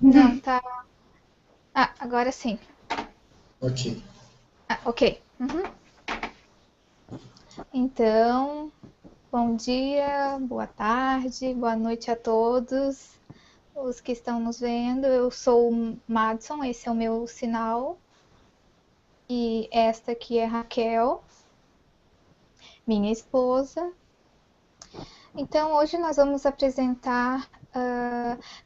Não, tá. Ah, agora sim. Ok. Ah, ok. Uhum. Então, bom dia, boa tarde, boa noite a todos os que estão nos vendo. Eu sou o Madson, esse é o meu sinal. E esta aqui é Raquel, minha esposa. Então, hoje nós vamos apresentar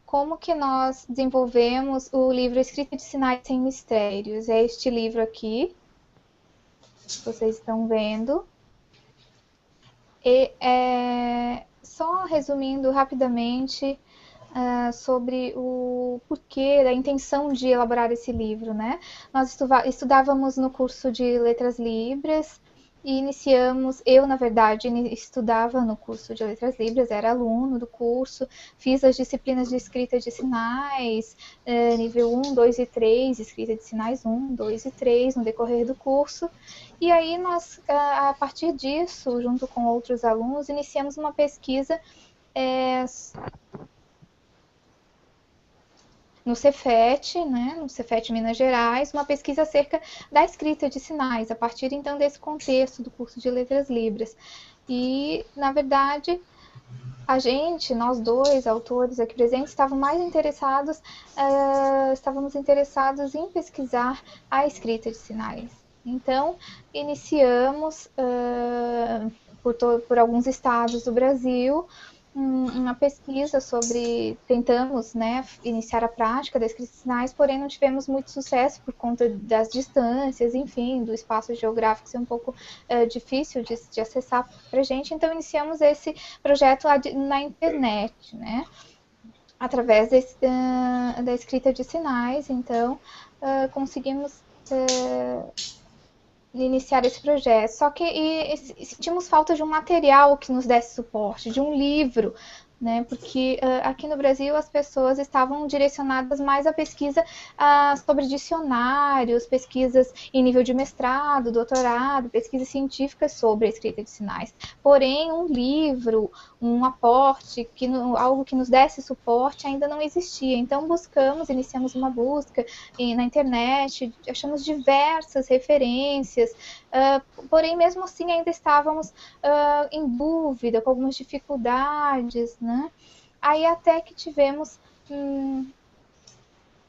como que nós desenvolvemos o livro Escrita de Sinais Sem Mistérios. É este livro aqui, que vocês estão vendo. Só resumindo rapidamente sobre o porquê, da intenção de elaborar esse livro, né? Nós estudávamos no curso de Letras Libras e iniciamos, eu na verdade estudava no curso de Letras Libras, era aluno do curso, fiz as disciplinas de escrita de sinais, nível 1, 2 e 3, escrita de sinais 1, 2 e 3 no decorrer do curso, e aí nós, a partir disso, junto com outros alunos, iniciamos uma pesquisa é, no Cefet, né, no Cefet Minas Gerais, uma pesquisa acerca da escrita de sinais, a partir então desse contexto do curso de Letras Libras. E, na verdade, nós dois autores aqui presentes, estávamos interessados em pesquisar a escrita de sinais. Então, iniciamos por alguns estados do Brasil uma pesquisa sobre, tentamos, né, iniciar a prática da escrita de sinais, porém não tivemos muito sucesso por conta das distâncias, enfim, do espaço geográfico ser um pouco difícil de acessar para a gente, então iniciamos esse projeto na internet, né, através da escrita de sinais, então conseguimos iniciar esse projeto. Só que sentimos falta de um material que nos desse suporte, de um livro, né? Porque aqui no Brasil as pessoas estavam direcionadas mais à pesquisa sobre dicionários, pesquisas em nível de mestrado, doutorado, pesquisas científicas sobre a escrita de sinais. Porém, um livro, um aporte, algo que nos desse suporte ainda não existia. Então iniciamos uma busca na internet, achamos diversas referências, porém mesmo assim ainda estávamos em dúvida, com algumas dificuldades, né? Aí até que tivemos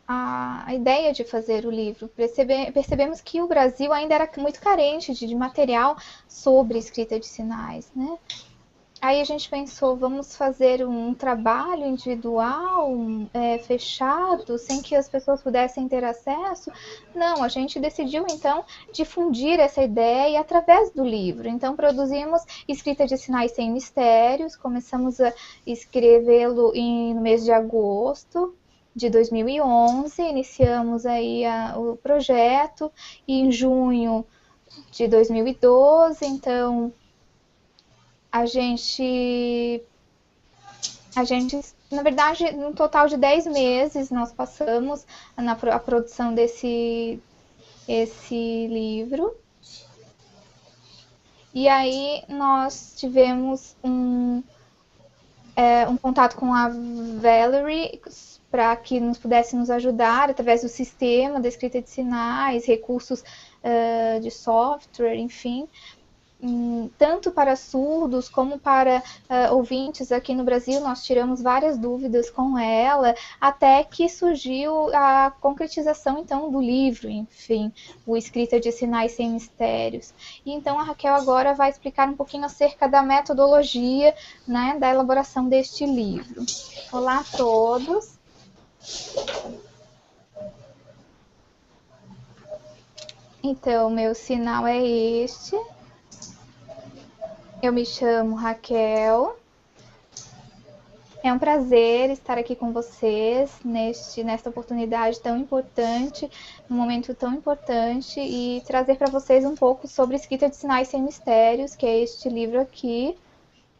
a ideia de fazer o livro. Percebemos que o Brasil ainda era muito carente de material sobre escrita de sinais, né? Aí a gente pensou, vamos fazer um trabalho individual, fechado, sem que as pessoas pudessem ter acesso? Não, a gente decidiu então difundir essa ideia através do livro. Então produzimos Escrita de Sinais Sem Mistérios, começamos a escrevê-lo no mês de agosto de 2011, iniciamos aí o projeto, e em junho de 2012, então a gente na verdade, num total de 10 meses, nós passamos a produção esse livro. E aí nós tivemos um contato com a Valerie para que nos pudesse nos ajudar através do sistema da escrita de sinais, recursos de software, enfim, tanto para surdos como para ouvintes aqui no Brasil. Nós tiramos várias dúvidas com ela, até que surgiu a concretização então do livro, enfim, o Escrita de Sinais Sem Mistérios. E então a Raquel agora vai explicar um pouquinho acerca da metodologia, né, da elaboração deste livro. Olá a todos. Então, meu sinal é este. Eu me chamo Raquel. É um prazer estar aqui com vocês nesta oportunidade tão importante, num momento tão importante, e trazer para vocês um pouco sobre Escrita de Sinais Sem Mistérios, que é este livro aqui.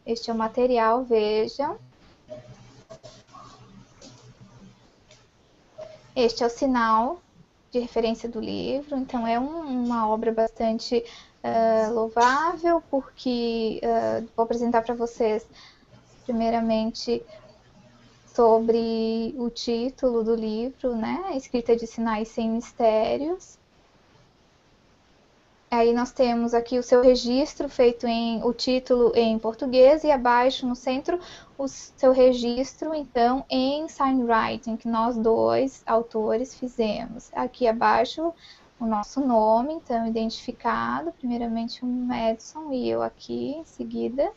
Este é o material, vejam. Este é o sinal de referência do livro, então é uma obra bastante louvável, porque vou apresentar para vocês, primeiramente, sobre o título do livro, né? Escrita de Sinais Sem Mistérios. Aí nós temos aqui o seu registro feito o título em português e abaixo no centro o seu registro, então, em signwriting, que nós dois autores fizemos. Aqui abaixo o nosso nome, então, identificado, primeiramente o Madison e eu aqui em seguida,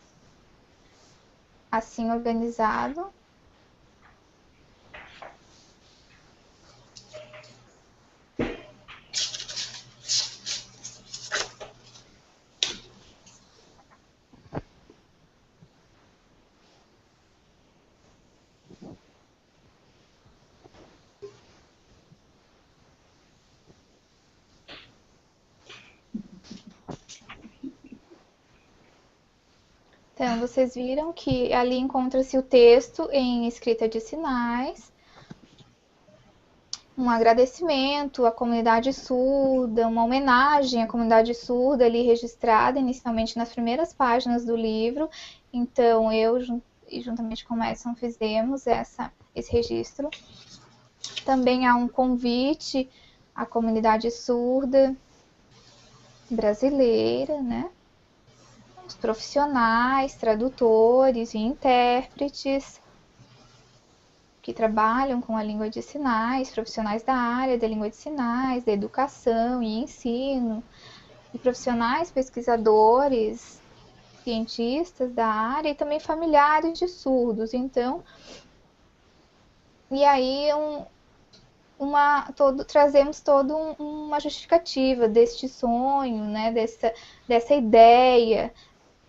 assim organizado. Então, vocês viram que ali encontra-se o texto em escrita de sinais, um agradecimento à comunidade surda, uma homenagem à comunidade surda ali registrada inicialmente nas primeiras páginas do livro. Então, eu, juntamente com o Madison, fizemos esse registro. Também há um convite à comunidade surda brasileira, né? Os profissionais, tradutores e intérpretes que trabalham com a língua de sinais, profissionais da área da língua de sinais, da educação e ensino, e profissionais pesquisadores, cientistas da área e também familiares de surdos. Então, e aí trazemos toda uma justificativa deste sonho, né, dessa ideia,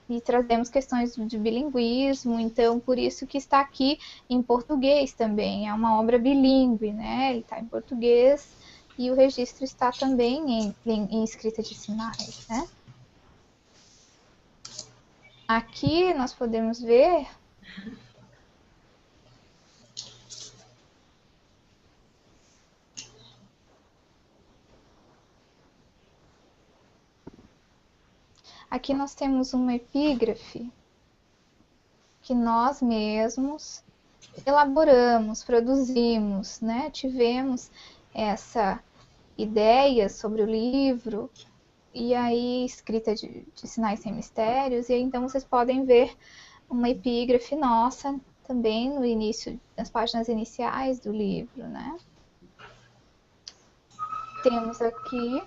e trazemos questões de bilinguismo, então por isso que está aqui em português também, é uma obra bilíngue, né? Ele está em português e o registro está também em escrita de sinais, né? Aqui nós podemos ver aqui nós temos uma epígrafe que nós mesmos elaboramos, produzimos, né? Tivemos essa ideia sobre o livro, e aí escrita de Sinais Sem Mistérios, e aí então vocês podem ver uma epígrafe nossa também no início, nas páginas iniciais do livro, né? Temos aqui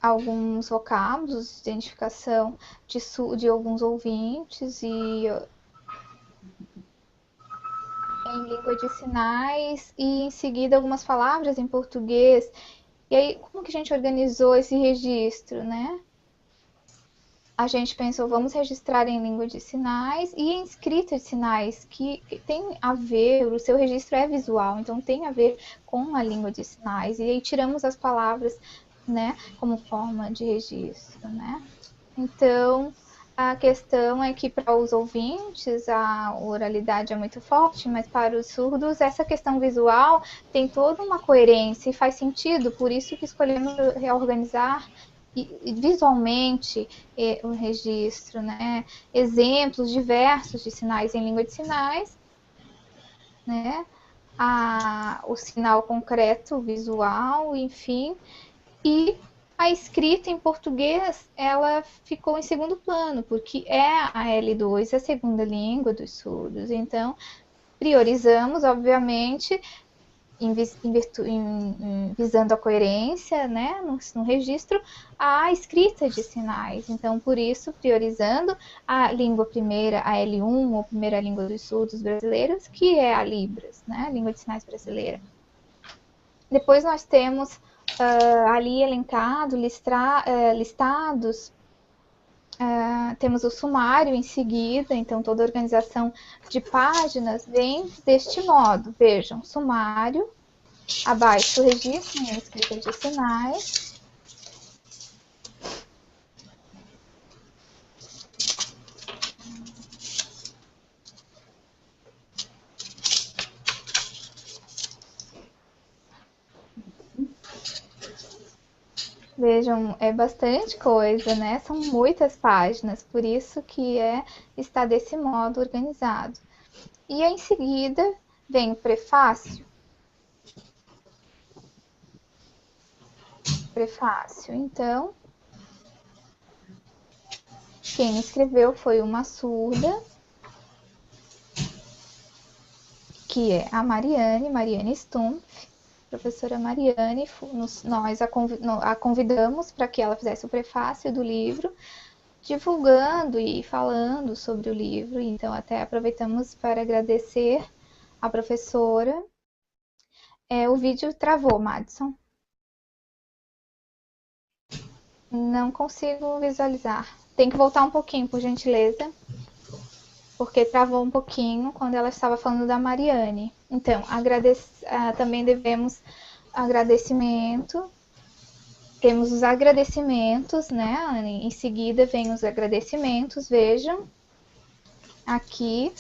alguns vocábulos de identificação de alguns ouvintes e em língua de sinais, e em seguida algumas palavras em português. E aí, como que a gente organizou esse registro, né? A gente pensou, vamos registrar em língua de sinais e em escrita de sinais, que tem a ver, o seu registro é visual, então tem a ver com a língua de sinais. E aí tiramos as palavras, né, como forma de registro, né? Então, a questão é que para os ouvintes a oralidade é muito forte, mas para os surdos essa questão visual tem toda uma coerência e faz sentido, por isso que escolhemos reorganizar visualmente o registro, né? Exemplos diversos de sinais em língua de sinais, né? O sinal concreto, visual, enfim, e a escrita em português, ela ficou em segundo plano, porque é a L2, a segunda língua dos surdos. Então, priorizamos, obviamente, visando a coerência, né, no registro, a escrita de sinais. Então, por isso, priorizando a língua primeira, a L1, ou primeira língua dos surdos brasileiros, que é a Libras, né, a língua de sinais brasileira. Depois nós temos ali elencado, listados, temos o sumário em seguida, então toda a organização de páginas vem deste modo. Vejam, sumário, abaixo o registro em escrita de sinais. Vejam, é bastante coisa, né? São muitas páginas, por isso que é está desse modo organizado. E em seguida vem o prefácio. Prefácio, então, quem escreveu foi uma surda, que é a Mariane Stumpf, professora Mariane. Nós a convidamos para que ela fizesse o prefácio do livro, divulgando e falando sobre o livro. Então, até aproveitamos para agradecer a professora. O vídeo travou, Madison. Não consigo visualizar. Tem que voltar um pouquinho, por gentileza, porque travou um pouquinho quando ela estava falando da Mariane. Então, também devemos agradecimento. Temos os agradecimentos, né? Em seguida vem os agradecimentos, vejam. Aqui.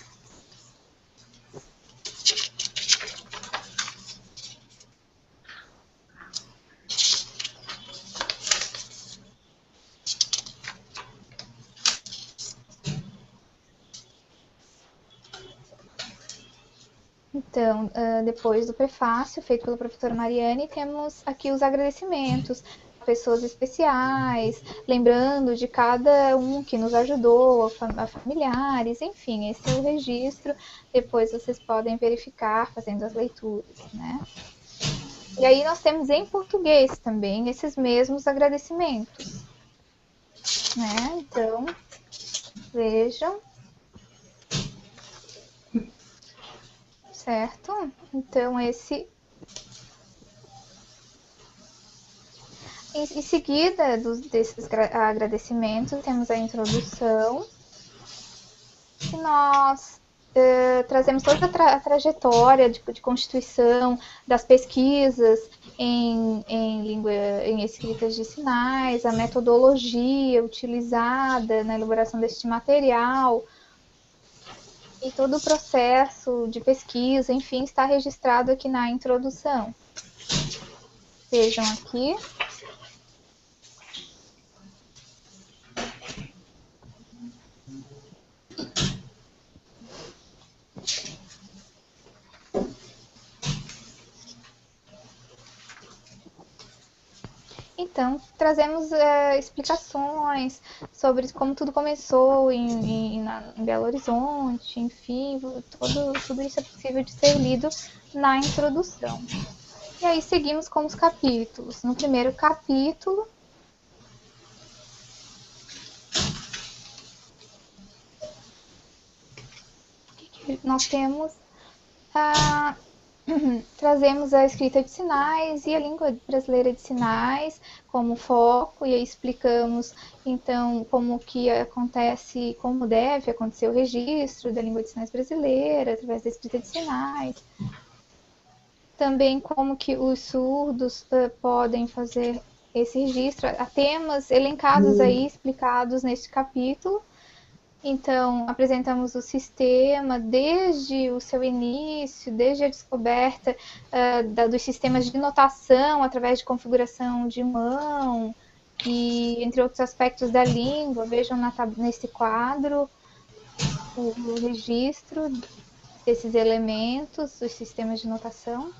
Então, depois do prefácio feito pela professora Mariane, temos aqui os agradecimentos a pessoas especiais, lembrando de cada um que nos ajudou, a familiares, enfim, esse é o registro. Depois vocês podem verificar fazendo as leituras, né? E aí nós temos em português também esses mesmos agradecimentos, né? Então, vejam. Certo? Então, em seguida desses agradecimentos, temos a introdução, que nós trazemos toda a trajetória de constituição das pesquisas em escritas de sinais, a metodologia utilizada na elaboração deste material, e todo o processo de pesquisa, enfim, está registrado aqui na introdução. Vejam aqui. Então, trazemos explicações sobre como tudo começou em Belo Horizonte, enfim, tudo isso é possível de ser lido na introdução. E aí seguimos com os capítulos. No primeiro capítulo, nós temos trazemos a escrita de sinais e a língua brasileira de sinais como foco, e aí explicamos então como que acontece, como deve acontecer o registro da língua de sinais brasileira através da escrita de sinais. Também como que os surdos podem fazer esse registro. Há temas elencados aí, explicados neste capítulo. Então, apresentamos o sistema desde o seu início, desde a descoberta dos sistemas de notação através de configuração de mão, e entre outros aspectos da língua. Vejam nesse quadro o registro desses elementos, dos sistemas de notação.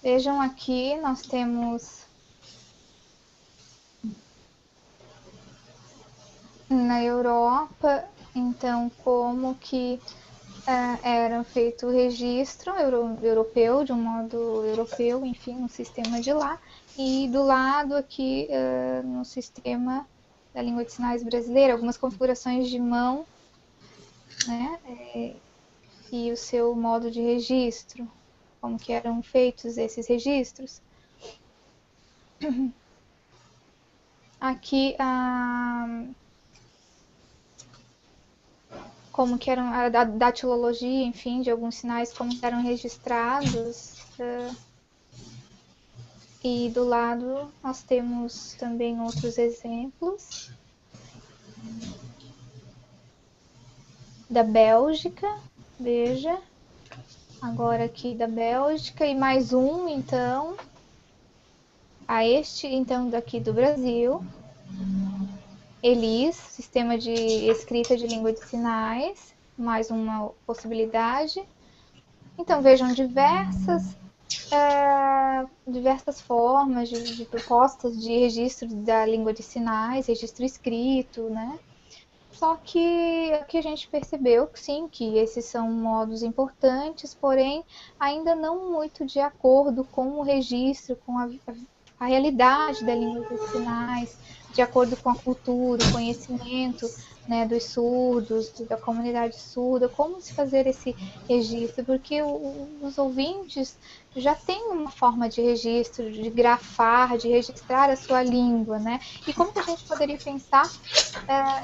Vejam aqui, nós temos na Europa, então, como que era feito o registro europeu, de um modo europeu, enfim, no sistema de lá, e do lado aqui, no sistema da língua de sinais brasileira, algumas configurações de mão, né, e o seu modo de registro, como que eram feitos esses registros. Aqui, como que eram a datilologia, enfim, de alguns sinais, como eram registrados. E do lado nós temos também outros exemplos da Bélgica, veja, agora aqui da Bélgica e mais um, então, a este, então, daqui do Brasil, ELIS, Sistema de Escrita de Língua de Sinais, mais uma possibilidade. Então, vejam diversas formas de propostas de registro da língua de sinais, registro escrito, né? Só que a gente percebeu, sim, que esses são modos importantes, porém ainda não muito de acordo com o registro, com a realidade da língua de sinais, de acordo com a cultura, o conhecimento, né, dos surdos, da comunidade surda, como se fazer esse registro, porque os ouvintes já têm uma forma de registro, de grafar, de registrar a sua língua, né? E como que a gente poderia pensar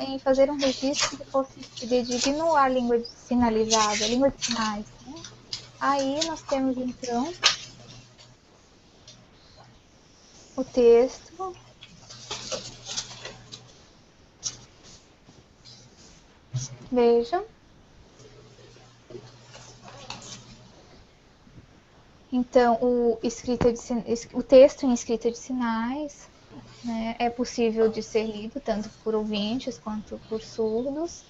em fazer um registro que fosse fidedigno à língua sinalizada, a língua de sinais, né? Aí nós temos então o texto. Vejam. Então, o texto em escrita de sinais, né, é possível de ser lido tanto por ouvintes quanto por surdos.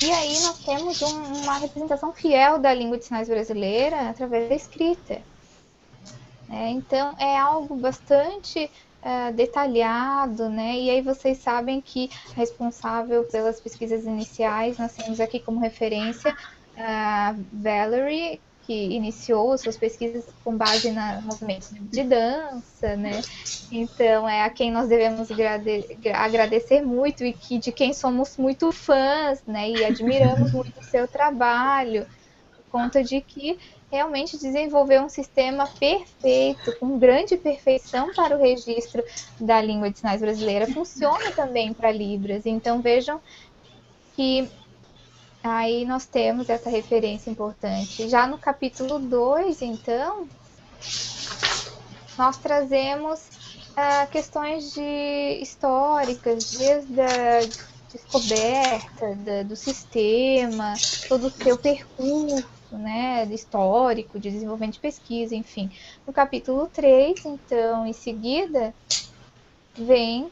E aí nós temos uma representação fiel da língua de sinais brasileira através da escrita. Então, é algo bastante detalhado, né? E aí vocês sabem que responsável pelas pesquisas iniciais, nós temos aqui como referência a Valerie, que iniciou suas pesquisas com base no movimento de dança, né? Então, é a quem nós devemos agradecer muito e de quem somos muito fãs, né? E admiramos muito o seu trabalho, por conta de que realmente desenvolveu um sistema perfeito, com grande perfeição para o registro da língua de sinais brasileira. Funciona também para Libras. Então, vejam que aí nós temos essa referência importante. Já no capítulo 2, então, nós trazemos questões históricas, desde a descoberta do sistema, todo o seu percurso, né, histórico, de desenvolvimento de pesquisa, enfim. No capítulo 3, então, em seguida, vem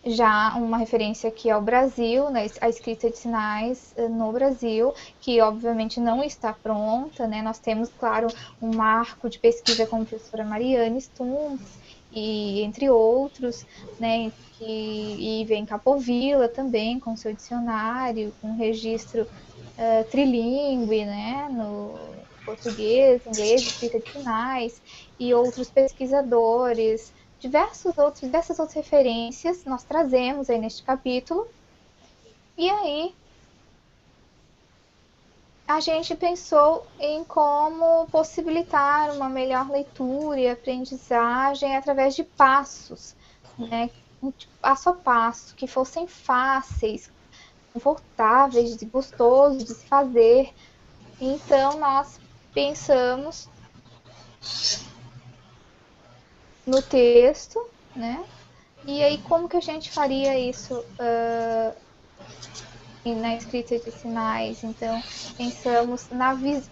já uma referência aqui ao Brasil, né, a escrita de sinais no Brasil, que obviamente não está pronta, né? Nós temos, claro, um marco de pesquisa com a professora Mariane Stumpf, e entre outros, né? E vem Capovilla também, com seu dicionário, com registro trilingue, né? No português, inglês, escrita de sinais, e outros pesquisadores, dessas outras referências nós trazemos aí neste capítulo. E aí a gente pensou em como possibilitar uma melhor leitura e aprendizagem através de passos, né? Passo a passo, que fossem fáceis, confortáveis, gostosos de se fazer. Então nós pensamos no texto, né? E aí como que a gente faria isso na escrita de sinais? Então pensamos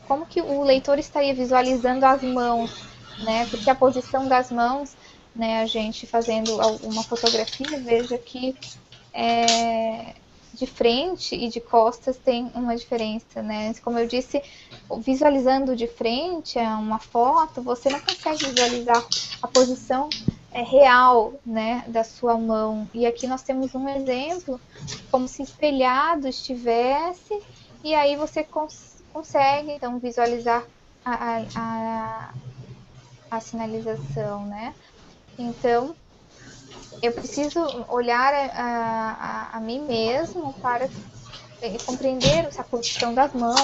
como que o leitor estaria visualizando as mãos, né? Porque a posição das mãos, né? A gente fazendo uma fotografia, veja que de frente e de costas tem uma diferença, né? Como eu disse, visualizando de frente uma foto, você não consegue visualizar a posição real, né, da sua mão. E aqui nós temos um exemplo, como se espelhado estivesse, e aí você consegue, então, visualizar a sinalização, né? Então, eu preciso olhar a mim mesmo para compreender a posição das mãos,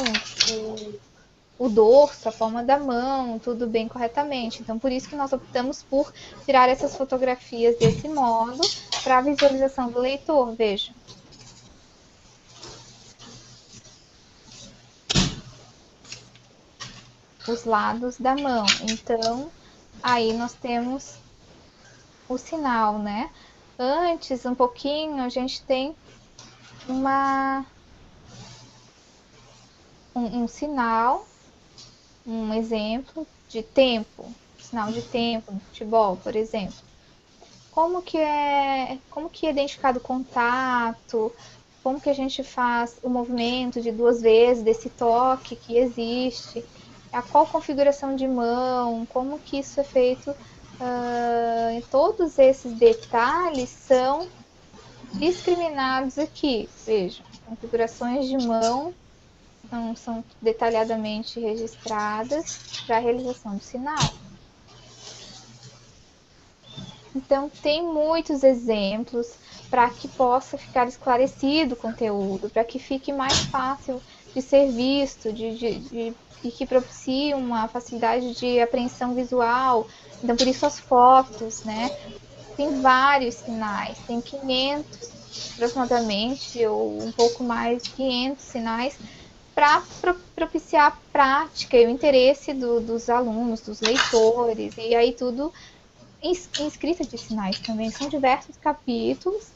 o dorso, a palma da mão, tudo bem corretamente. Então, por isso que nós optamos por tirar essas fotografias desse modo para a visualização do leitor. Veja. os lados da mão. Então, aí nós temos o sinal, né? Antes, um pouquinho, a gente tem um sinal, um exemplo de tempo, sinal de tempo no futebol, por exemplo. Como que é identificado o contato, como que a gente faz o movimento de 2 vezes desse toque que existe, a qual configuração de mão, como que isso é feito, todos esses detalhes são discriminados aqui. Vejam, configurações de mão são detalhadamente registradas para a realização do sinal. Então, tem muitos exemplos para que possa ficar esclarecido o conteúdo, para que fique mais fácil de ser visto, e que propicie uma facilidade de apreensão visual. Então, por isso as fotos, né? Tem vários sinais, tem 500 aproximadamente, ou um pouco mais de 500 sinais, para propiciar a prática e o interesse dos alunos, dos leitores, e aí tudo em escrita de sinais também. São diversos capítulos.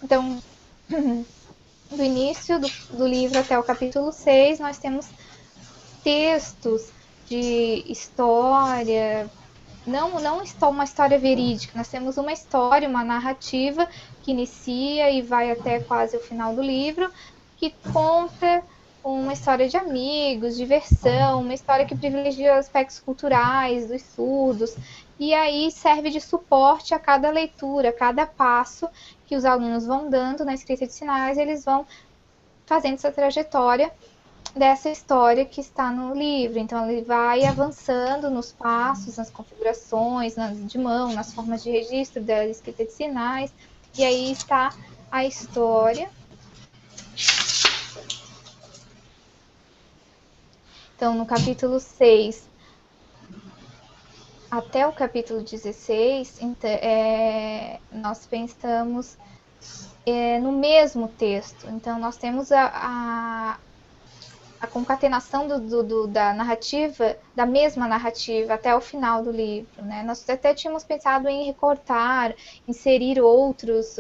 Então, do início do livro até o capítulo 6, nós temos textos de história, não uma história verídica, nós temos uma história, uma narrativa que inicia e vai até quase o final do livro, que conta uma história de amigos, diversão, uma história que privilegia aspectos culturais dos surdos, e aí serve de suporte a cada leitura, a cada passo que os alunos vão dando na escrita de sinais, eles vão fazendo essa trajetória dessa história que está no livro. Então, ele vai avançando nos passos, nas configurações de mão, nas formas de registro da escrita de sinais, e aí está a história. Então, no capítulo 6 até o capítulo 16, nós pensamos no mesmo texto. Então, nós temos a concatenação da narrativa, da mesma narrativa, até o final do livro, né? Nós até tínhamos pensado em recortar, inserir outras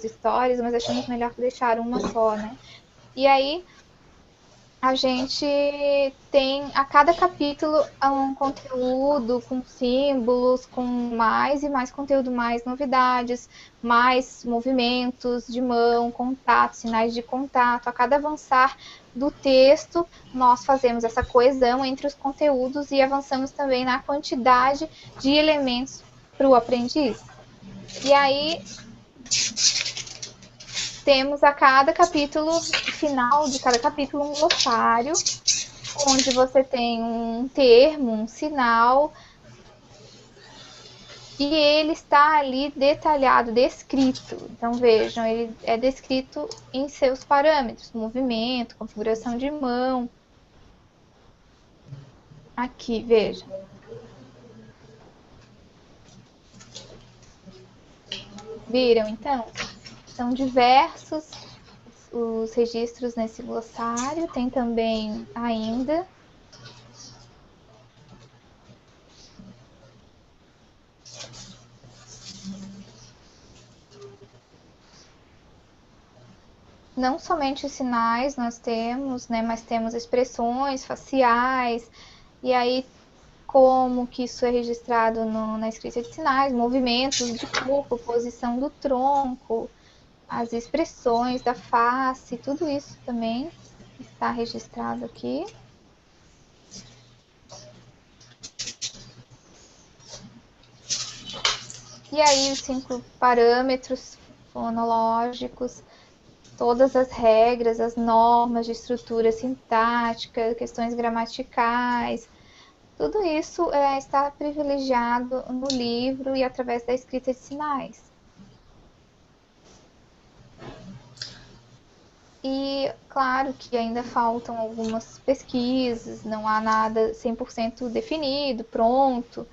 histórias, mas achamos melhor deixar uma só, né? E aí, a gente tem a cada capítulo um conteúdo com símbolos, com mais e mais conteúdo, mais novidades, mais movimentos de mão, contato, sinais de contato. A cada avançar do texto, nós fazemos essa coesão entre os conteúdos e avançamos também na quantidade de elementos para o aprendiz. E aí, temos a cada capítulo, final de cada capítulo, um glossário, onde você tem um termo, um sinal, e ele está ali detalhado, descrito. Então, vejam, ele é descrito em seus parâmetros, movimento, configuração de mão. Aqui, vejam. Viram, então? São diversos os registros nesse glossário. Tem também ainda não somente os sinais nós temos, né, mas temos expressões faciais, e aí como que isso é registrado na escrita de sinais, movimentos de corpo, posição do tronco, as expressões da face, tudo isso também está registrado aqui. E aí os 5 parâmetros fonológicos, todas as regras, as normas de estrutura sintática, questões gramaticais, tudo isso está privilegiado no livro e através da escrita de sinais. E claro que ainda faltam algumas pesquisas, não há nada 100% definido, pronto.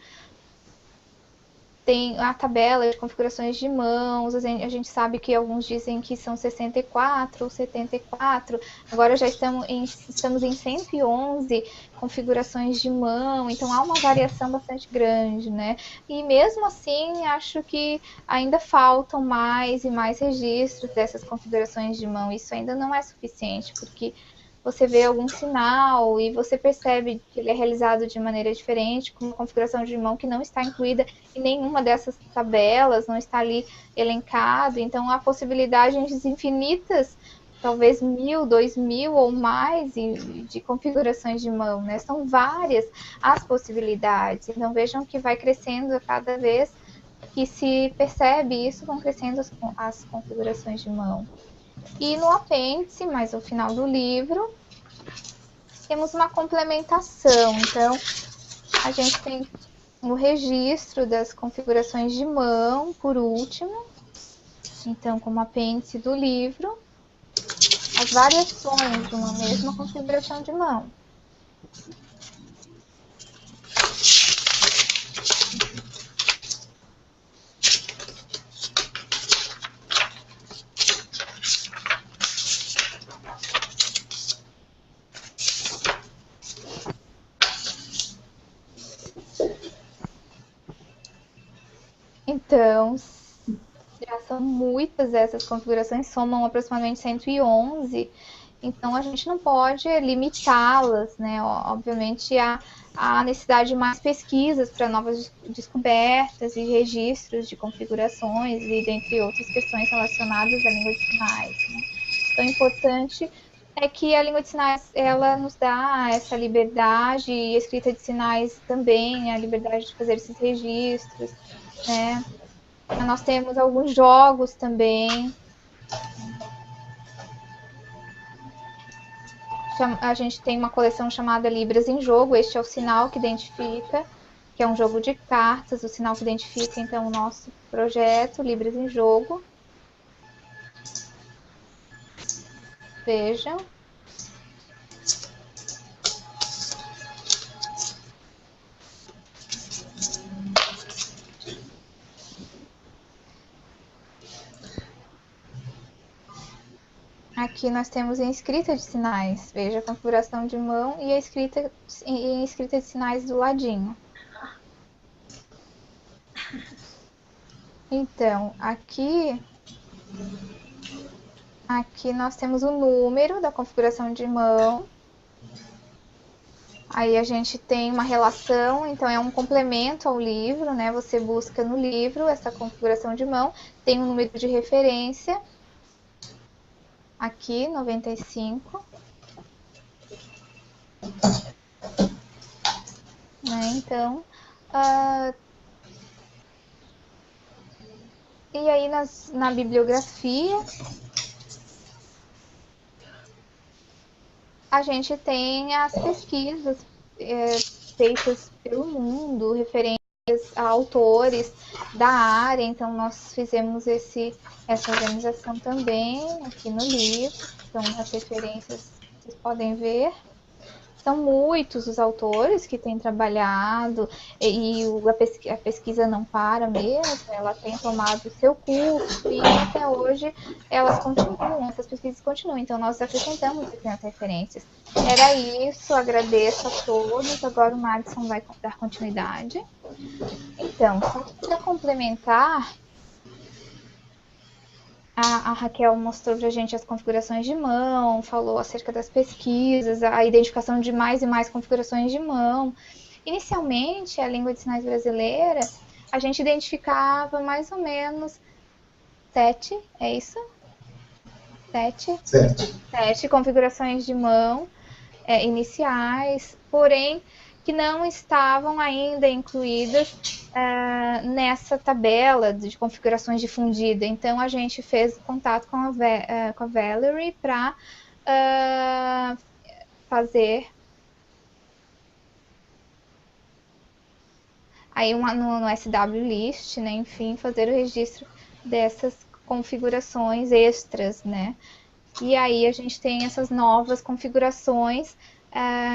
tem a tabela de configurações de mãos, a gente sabe que alguns dizem que são 64 ou 74, agora já estamos em 111 configurações de mão, então há uma variação bastante grande, né? E mesmo assim, acho que ainda faltam mais e mais registros dessas configurações de mão, isso ainda não é suficiente, porque você vê algum sinal e você percebe que ele é realizado de maneira diferente, com uma configuração de mão que não está incluída em nenhuma dessas tabelas, não está ali elencado. Então, há possibilidades infinitas, talvez 1.000, 2.000 ou mais de configurações de mão, né? São várias as possibilidades. Então, vejam que vai crescendo a cada vez que se percebe isso, vão crescendo as configurações de mão. E no apêndice, mais ao final do livro, temos uma complementação. Então, a gente tem o registro das configurações de mão, por último. Então, como apêndice do livro, as variações de uma mesma configuração de mão. Então, já são muitas essas configurações, somam aproximadamente 111, então a gente não pode limitá-las, né? Obviamente há necessidade de mais pesquisas para novas descobertas e registros de configurações e dentre outras questões relacionadas à língua de sinais, né? Então, o importante é que a língua de sinais, ela nos dá essa liberdade, e a escrita de sinais também, a liberdade de fazer esses registros, né? Nós temos alguns jogos também. A gente tem uma coleção chamada Libras em Jogo. Este é o sinal que identifica, que é um jogo de cartas, o sinal que identifica, então, o nosso projeto, Libras em Jogo. Vejam. Aqui nós temos em escrita de sinais. Veja a configuração de mão e a escrita de sinais do ladinho. Então, aqui nós temos o número da configuração de mão. Aí a gente tem uma relação, então é um complemento ao livro, né? Você busca no livro essa configuração de mão, tem um número de referência, aqui, 95. Né? Então, e aí na bibliografia, a gente tem as pesquisas feitas pelo mundo, referentes a autores da área, então nós fizemos essa organização também aqui no livro, então as referências vocês podem ver. São muitos os autores que têm trabalhado e a pesquisa não para mesmo, ela tem tomado o seu curso e até hoje elas continuam, essas pesquisas continuam, então nós acrescentamos as referências. Era isso, agradeço a todos, agora o Madison vai dar continuidade. Então, só para complementar, a Raquel mostrou para a gente as configurações de mão, falou acerca das pesquisas, a identificação de mais e mais configurações de mão. Inicialmente, a língua de sinais brasileira, a gente identificava mais ou menos 7, é isso? 7 configurações de mão iniciais, porém que não estavam ainda incluídas nessa tabela de configurações difundida. Então, a gente fez contato com a Valerie para fazer aí no SW List, né, enfim, fazer o registro dessas configurações extras, né? E aí a gente tem essas novas configurações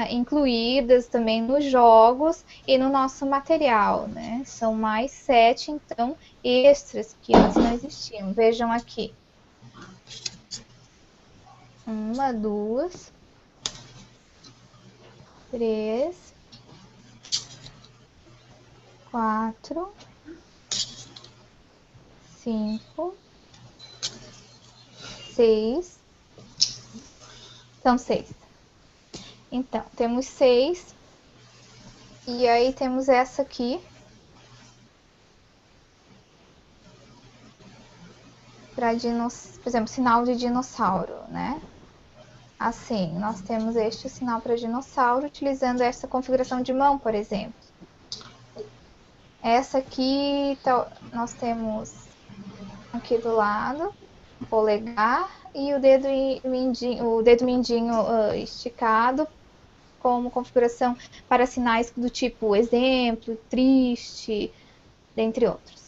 incluídas também nos jogos e no nosso material, né? São mais 7, então, extras que antes não existiam. Vejam aqui. 1, 2, 3, 4, 5, 6. São 6. Então, temos 6. E aí temos essa aqui. Para, por exemplo, sinal de dinossauro, né? Assim, nós temos este sinal para dinossauro utilizando essa configuração de mão, por exemplo. Essa aqui, nós temos aqui do lado, o polegar e o dedo mindinho esticado como configuração para sinais do tipo exemplo, triste, dentre outros.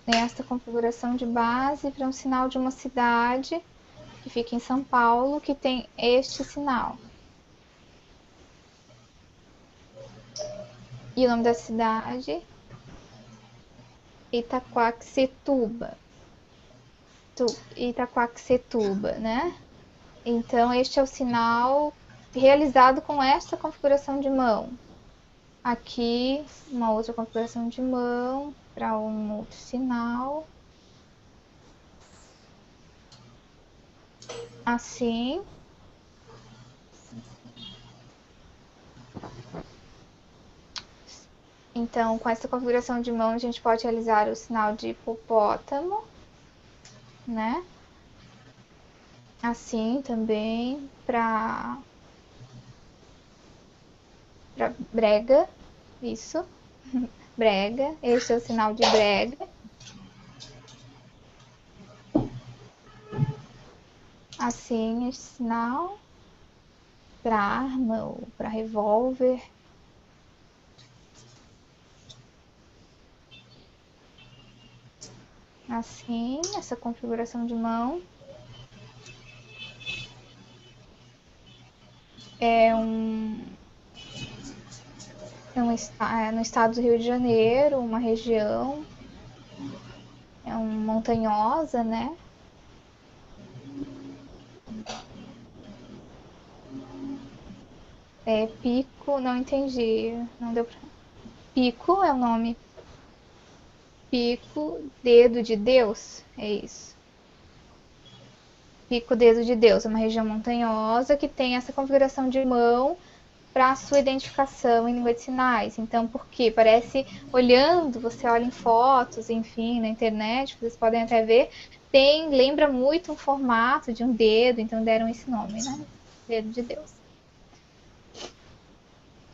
Esta configuração de base para um sinal de uma cidade que fica em São Paulo, que tem este sinal. E o nome da cidade? Itaquaquecetuba. Itaquaquecetuba, né? Então, este é o sinal realizado com esta configuração de mão. Aqui, uma outra configuração de mão para um outro sinal. Assim. Então, com essa configuração de mão, a gente pode realizar o sinal de hipopótamo, né? Assim também para brega, isso, brega, este é o sinal de brega. Assim, este sinal para arma ou para revólver. Assim, essa configuração de mão. É no estado do Rio de Janeiro, uma região montanhosa, né? Pico, não entendi, não deu pra... Pico é o nome. Pico, dedo de Deus, é isso. Pico, dedo de Deus, é uma região montanhosa que tem essa configuração de mão para a sua identificação em língua de sinais. Então, porque parece, olhando, você olha em fotos, enfim, na internet, vocês podem até ver, lembra muito um formato de um dedo, então deram esse nome, né? Dedo de Deus.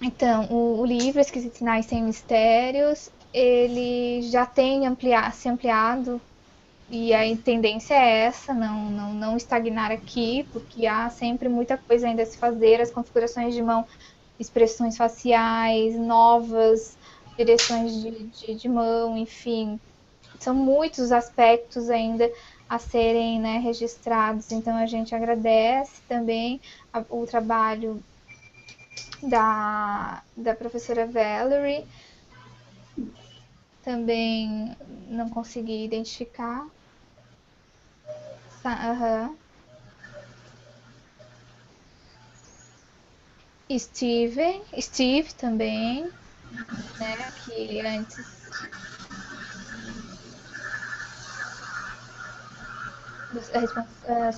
Então, o livro Esquisitos Sinais Sem Mistérios, ele já tem se ampliado, e a tendência é essa, não estagnar aqui, porque há sempre muita coisa ainda a se fazer, as configurações de mão, expressões faciais, novas direções de mão, enfim, são muitos aspectos ainda a serem, né, registrados. Então a gente agradece também o trabalho da professora Valerie. Também não consegui identificar. Steve também, né, que antes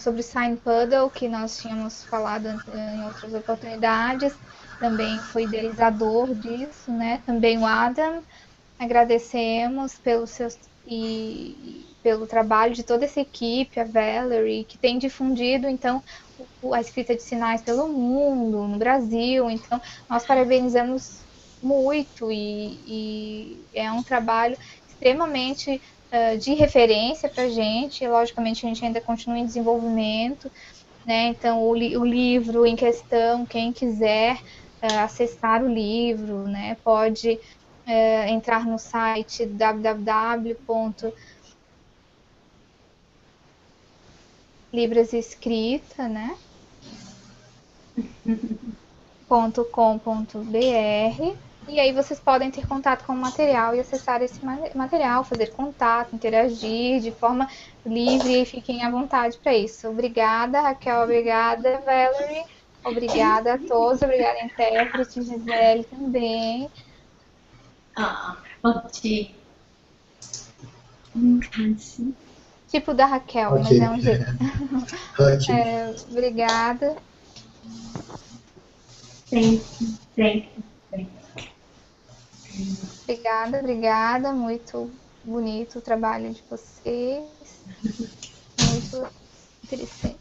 sobre Sign Puddle, que nós tínhamos falado em outras oportunidades, também foi idealizador disso, né? Também o Adam, agradecemos pelo trabalho de toda essa equipe, a Valerie, que tem difundido, então, a escrita de sinais pelo mundo, no Brasil. Então, nós parabenizamos muito e é um trabalho extremamente de referência para a gente. Logicamente, a gente ainda continua em desenvolvimento, né? Então, o livro em questão, quem quiser acessar o livro, né, pode entrar no site www.librasescrita, né? .com.br, e aí vocês podem ter contato com o material e acessar esse material, fazer contato, interagir de forma livre e fiquem à vontade para isso. Obrigada, Raquel, obrigada, Valerie, obrigada a todos, obrigada, intérprete, Gisele também. Bom dia. Tipo da Raquel, Ok. mas é um jeito. Ok. Obrigada. Thank you. Obrigada, obrigada. Muito bonito o trabalho de vocês. Muito interessante.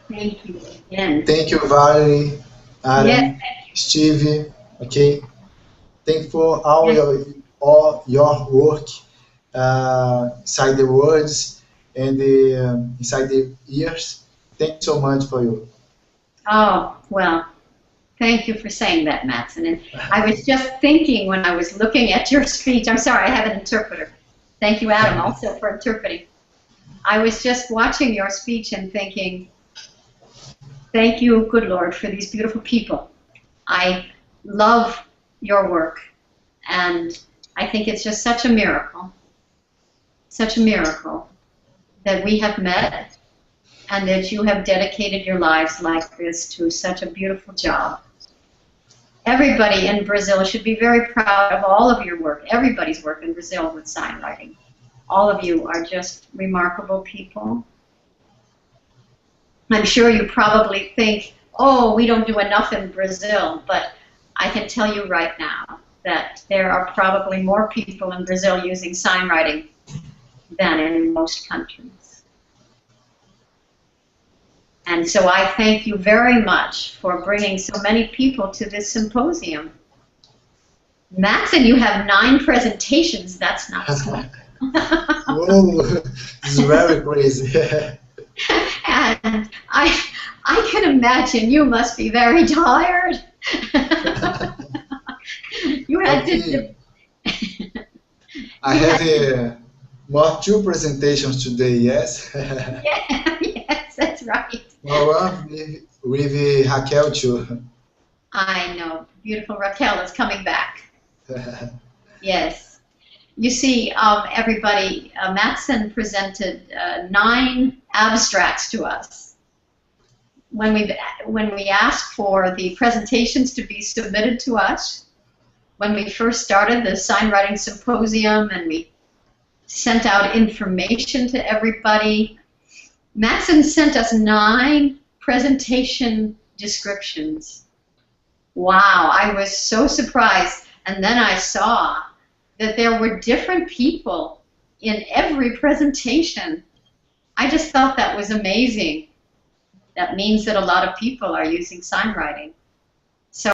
Thank you again. Thank you, Valerie, Aaron, Yes. Steve. Okay. Thank you for all Yes. your work inside the words and inside the ears. Thank you so much for you. Oh, well, thank you for saying that, Matson. And I was just thinking when I was looking at your speech, I'm sorry, I have an interpreter. Thank you, Adam, also for interpreting. I was just watching your speech and thinking, thank you, good Lord, for these beautiful people. I love your work, and I think it's just such a miracle that we have met and that you have dedicated your lives like this to such a beautiful job. Everybody in Brazil should be very proud of all of your work, everybody's work in Brazil with sign writing. All of you are just remarkable people. I'm sure you probably think, oh, we don't do enough in Brazil, but I can tell you right now that there are probably more people in Brazil using sign writing than in most countries. And so I thank you very much for bringing so many people to this symposium. Matson, you have 9 presentations. That's not small. Whoa, this is very crazy. And I can imagine you must be very tired. You had to. I have more 2 presentations today, yes? Yeah, yes, that's right. One with Raquel too. I know. Beautiful Raquel is coming back. Yes. You see, everybody, Matson presented 9 abstracts to us. When we asked for the presentations to be submitted to us, when we first started the sign writing symposium and we sent out information to everybody, Matson sent us 9 presentation descriptions. Wow, I was so surprised. And then I saw that there were different people in every presentation. I just thought that was amazing. That means that a lot of people are using sign writing.